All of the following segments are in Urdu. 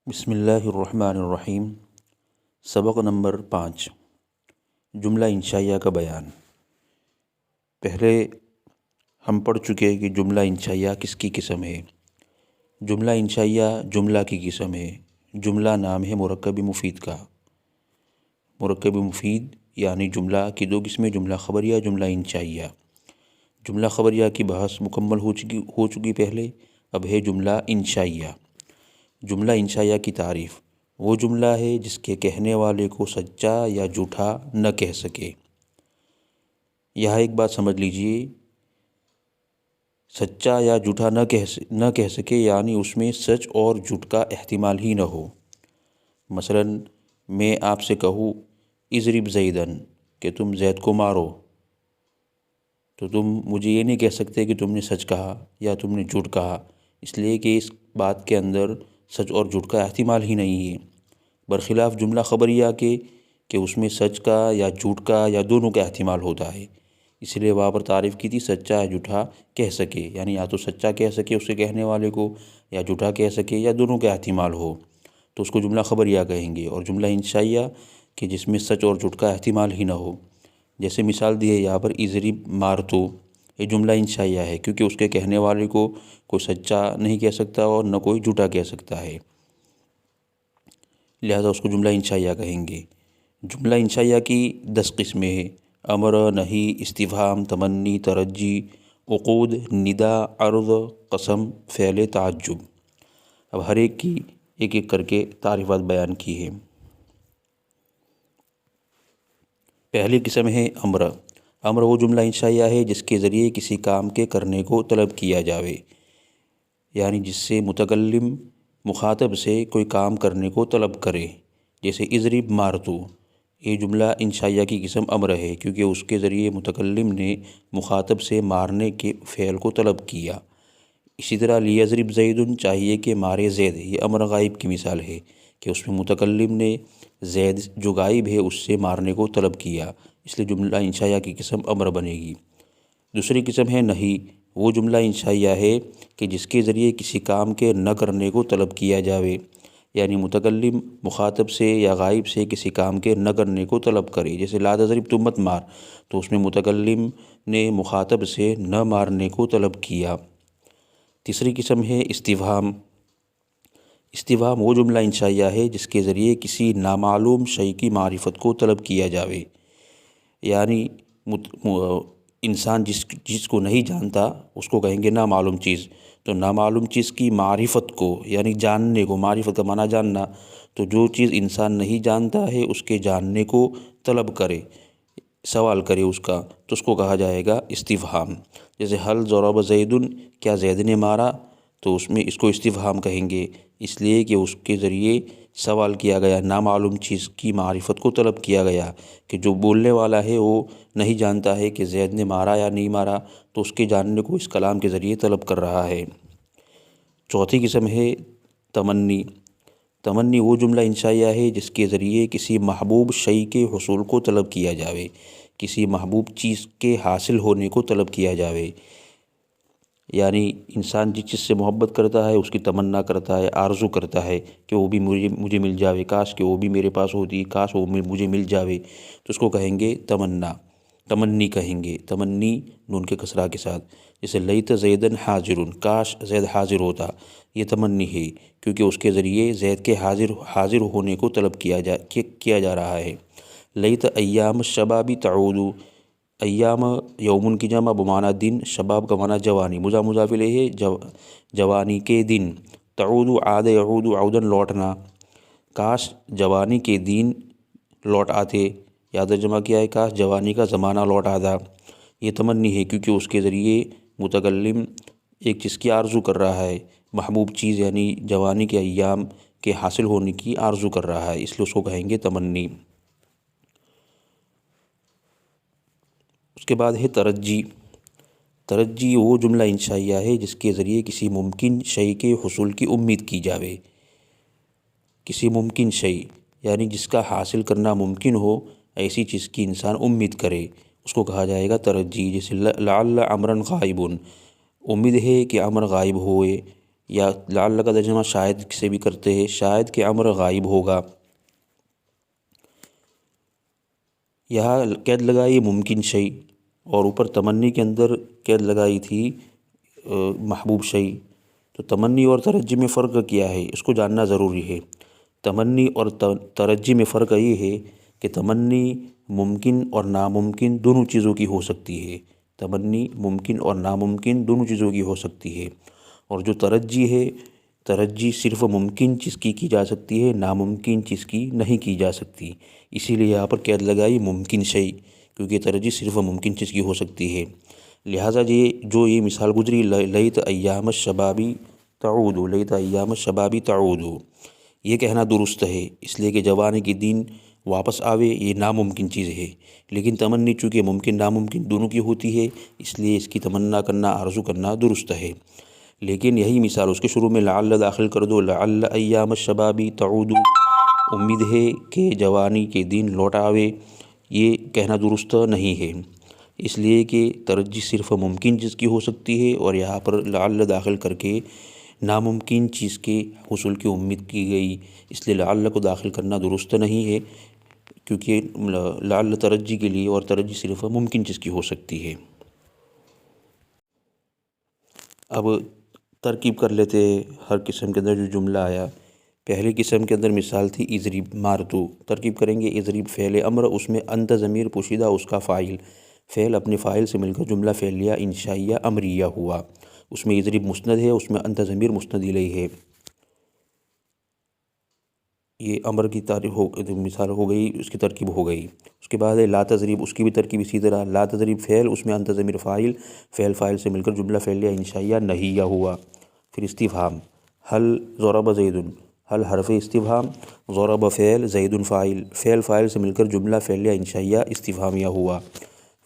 بسم اللہ الرحمن الرحیم۔ سبق نمبر 5، جملہ انشائیہ کا بیان۔ پہلے ہم پڑھ چکے کہ جملہ انشائیہ کس کی قسم ہے۔ جملہ انشائیہ جملہ کی قسم ہے۔ جملہ نام ہے مرکب مفید کا۔ مرکب مفید یعنی جملہ کی دو قسمیں، جملہ خبریہ، جملہ انشائیہ۔ جملہ خبریہ کی بحث مکمل ہو چکی پہلے، اب ہے جملہ انشائیہ۔ جملہ انشائیہ کی تعریف: وہ جملہ ہے جس کے کہنے والے کو سچا یا جھوٹا نہ کہہ سکے۔ یہاں ایک بات سمجھ لیجئے، سچا یا جھوٹا نہ کہہ سکے یعنی اس میں سچ اور جھوٹ کا احتمال ہی نہ ہو۔ مثلا میں آپ سے کہوں اضرب زیدن، کہ تم زید کو مارو، تو تم مجھے یہ نہیں کہہ سکتے کہ تم نے سچ کہا یا تم نے جھوٹ کہا، اس لیے کہ اس بات کے اندر سچ اور جھوٹ کا احتمال ہی نہیں ہے۔ برخلاف جملہ خبریہ کے کہ اس میں سچ کا یا جھوٹ کا یا دونوں کا احتمال ہوتا ہے، اس لیے وہاں پر تعریف کی تھی سچا یا جھوٹا کہہ سکے، یعنی یا تو سچا کہہ سکے اس کے کہنے والے کو، یا جھوٹا کہہ سکے، یا دونوں کا احتمال ہو، تو اس کو جملہ خبریہ کہیں گے۔ اور جملہ انشائیہ کہ جس میں سچ اور جھوٹ کا احتمال ہی نہ ہو، جیسے مثال دی ہے یہاں پر اضرب مارتو، یہ جملہ انشائیہ ہے کیونکہ اس کے کہنے والے کو کوئی سچا نہیں کہہ سکتا اور نہ کوئی جھوٹا کہہ سکتا ہے، لہذا اس کو جملہ انشائیہ کہیں گے۔ جملہ انشائیہ کی 10 قسمیں ہیں: امر، نہی، استفہام، تمنی، ترجی، عقود، ندا، عرض، قسم، فعل، تعجب۔ اب ہر ایک کی ایک ایک کر کے تعریفات بیان کی ہیں۔ پہلی قسم ہے امر۔ امر وہ جملہ انشائیہ ہے جس کے ذریعے کسی کام کے کرنے کو طلب کیا جاوے، یعنی جس سے متکلم مخاطب سے کوئی کام کرنے کو طلب کرے، جیسے اضرب مارتو، یہ جملہ انشائیہ کی قسم امر ہے کیونکہ اس کے ذریعے متکلم نے مخاطب سے مارنے کے فعل کو طلب کیا۔ اسی طرح لیضرب زیدن، چاہیے کہ مارے زید، یہ امر غائب کی مثال ہے کہ اس میں متکلم نے زید جو غائب ہے اس سے مارنے کو طلب کیا، اس لیے جملہ انشائیہ کی قسم امر بنے گی۔ دوسری قسم ہے نہی۔ وہ جملہ انشائیہ ہے کہ جس کے ذریعے کسی کام کے نہ کرنے کو طلب کیا جاوے، یعنی متکلم مخاطب سے یا غائب سے کسی کام کے نہ کرنے کو طلب کرے، جیسے لا تضرب، تم مت مار، تو اس میں متکلم نے مخاطب سے نہ مارنے کو طلب کیا۔ تیسری قسم ہے استفہام۔ استفہام وہ جملہ انشائیہ ہے جس کے ذریعے کسی نامعلوم شے کی معرفت کو طلب کیا جاوے، یعنی انسان جس چیز کو نہیں جانتا اس کو کہیں گے نامعلوم چیز، تو نامعلوم چیز کی معرفت کو یعنی جاننے کو، معرفت کا معنی جاننا، تو جو چیز انسان نہیں جانتا ہے اس کے جاننے کو طلب کرے، سوال کرے اس کا، تو اس کو کہا جائے گا استفہام۔ جیسے حل ضرب زیدن، کیا زید نے مارا، تو اس میں اس کو استفہام کہیں گے، اس لیے کہ اس کے ذریعے سوال کیا گیا، نامعلوم چیز کی معرفت کو طلب کیا گیا کہ جو بولنے والا ہے وہ نہیں جانتا ہے کہ زید نے مارا یا نہیں مارا، تو اس کے جاننے کو اس کلام کے ذریعے طلب کر رہا ہے۔ چوتھی قسم ہے تمنی۔ تمنی وہ جملہ انشائیہ ہے جس کے ذریعے کسی محبوب شے کے حصول کو طلب کیا جاوے، کسی محبوب چیز کے حاصل ہونے کو طلب کیا جاوے، یعنی انسان جس چیز سے محبت کرتا ہے اس کی تمنا کرتا ہے، آرزو کرتا ہے کہ وہ بھی مجھے مل جاوے، کاش کہ وہ بھی میرے پاس ہوتی، کاش وہ مجھے مل جاوے، تو اس کو کہیں گے تمنا، تمنی کہیں گے، تمنی نون کے کسرہ کے ساتھ۔ جیسے لیت زیدن حاضر، کاش زید حاضر ہوتا، یہ تمنی ہے کیونکہ اس کے ذریعے زید کے حاضر ہونے کو طلب کیا جا رہا ہے۔ لیت ایام الشباب تعود، ایام یومن کی جمع بمعنی دن، شباب کا معنی جوانی، مضاف الیہ ہے جوانی کے دن، تعود عاد یعود عودن لوٹنا، کاش جوانی کے دن لوٹ آتے، یا ترجمہ کیا ہے کاش جوانی کا زمانہ لوٹ آتا، یہ تمنی ہے کیونکہ اس کے ذریعے متکلم ایک چیز کی آرزو کر رہا ہے، محبوب چیز یعنی جوانی کے ایام کے حاصل ہونے کی آرزو کر رہا ہے، اس لیے اس کو کہیں گے تمنی۔ اس کے بعد ہے ترجی۔ ترجی وہ جملہ انشائیہ ہے جس کے ذریعے کسی ممکن شے کے حصول کی امید کی جاوے، کسی ممکن شے یعنی جس کا حاصل کرنا ممکن ہو، ایسی چیز کی انسان امید کرے، اس کو کہا جائے گا ترجی۔ جیسے لعل عمرا غائب، امید ہے کہ عمر غائب ہوئے، یا لعل کا ترجمہ شاید سے بھی کرتے ہیں، شاید کہ امر غائب ہوگا۔ یہاں قید لگائی ممکن شیء، اور اوپر تمنی کے اندر قید لگائی تھی محبوب شیء۔ تو تمنی اور ترجی میں فرق کیا ہے، اس کو جاننا ضروری ہے۔ تمنی اور ترجی میں فرق یہ ہے کہ تمنی ممکن اور ناممکن دونوں چیزوں کی ہو سکتی ہے، تمنی ممکن اور ناممکن دونوں چیزوں کی ہو سکتی ہے، اور جو ترجی ہے، ترجی صرف ممکن چیز کی جا سکتی ہے، ناممکن چیز کی نہیں کی جا سکتی۔ اسی لیے یہاں پر قید لگائی ممکن شیء، کیونکہ ترجی صرف ممکن چیز کی ہو سکتی ہے۔ لہٰذا یہ مثال گزری لیت ایام الشبابی تعود، لیت ایام الشبابی تعود، یہ کہنا درست ہے، اس لیے کہ جوانی کے دن واپس آوے یہ ناممکن چیز ہے، لیکن تمنی چونکہ ممکن ناممکن دونوں کی ہوتی ہے، اس لیے اس کی تمنا کرنا، آرزو کرنا درست ہے۔ لیکن یہی مثال اس کے شروع میں لعل داخل کر دو، لعل ایام الشبابی تعود، امید ہے کہ جوانی کے دن لوٹ آوے، یہ کہنا درست نہیں ہے، اس لیے کہ ترجی صرف ممکن چیز کی ہو سکتی ہے، اور یہاں پر لعل داخل کر کے ناممکن چیز کے حصول کی امید کی گئی، اس لیے لعل کو داخل کرنا درست نہیں ہے، کیونکہ لعل ترجی کے لیے اور ترجی صرف ممکن چیز کی ہو سکتی ہے۔ اب ترکیب کر لیتے ہیں ہر قسم کے اندر جو جملہ آیا۔ پہلی قسم کے اندر مثال تھی اضرب مارتو، ترکیب کریں گے اضرب فعل امر، اس میں انت ضمیر پوشیدہ اس کا فاعل، فعل اپنے فاعل سے مل کر جملہ فعلیہ انشائیہ امریہ ہوا، اس میں اضرب مسند ہے، اس میں انت ضمیر مسند الیہ ہے۔ یہ امر کی مثال ہو گئی، اس کی ترکیب ہو گئی۔ اس کے بعد ہے لا تضرب، اس کی بھی ترکیب اسی طرح، لا تضرب فعل، اس میں انت ضمیر فاعل، فعل فاعل سے مل کر جملہ فعلیہ انشائیہ نہیہ ہوا۔ پھر استفہام، هل ضرب زید، هل حرف استفہام، ضرب فعل، زید فاعل، فعل فاعل سے مل کر جملہ فعلیہ انشائیہ استفہامیہ ہوا۔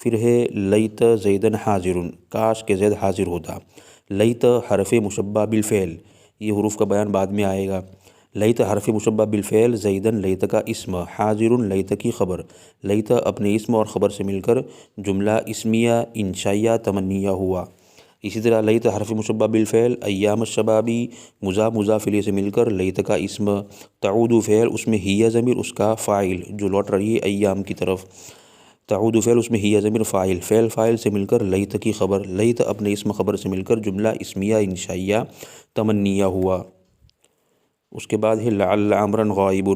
پھر ہے لیت زیدن حاضر، کاش کہ زید حاضر ہوتا۔ لیت حرف مشبہ بالفعل، یہ حروف کا بیان بعد میں آئے گا۔ لیت حرف مشبہ بالفعل، زیدن لیت کا اسم، حاضر لیت کی خبر، لیت اپنے اسم اور خبر سے مل کر جملہ اسمیہ انشائیہ تمنیہ ہوا۔ اسی طرح لیت حرف مشبہ بالفعل، ایام الشبابی مضاف مضاف الیہ سے مل کر لیت کا اسم، تعود فعل، اس میں ہیہ ضمیر اس کا فاعل جو لوٹ رہی ہے ایام کی طرف، تعود فعل اس میں ہیہ ضمیر فاعل، فعل فاعل سے مل کر لیت کی خبر، لیت اپنے اسم خبر سے مل کر جملہ اسمیہ انشائیہ تمنیہ ہوا۔ اس کے بعد ہے لعل عمرا غائب،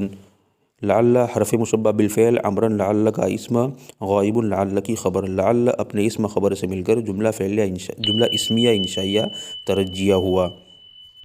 لعل حرف مشبہ بالفعل، عمرا لعل کا اسم، غائب لعل کی خبر، لعل اپنے اسم خبر سے مل کر جملہ اسمیہ انشائیہ ترجیہ ہوا۔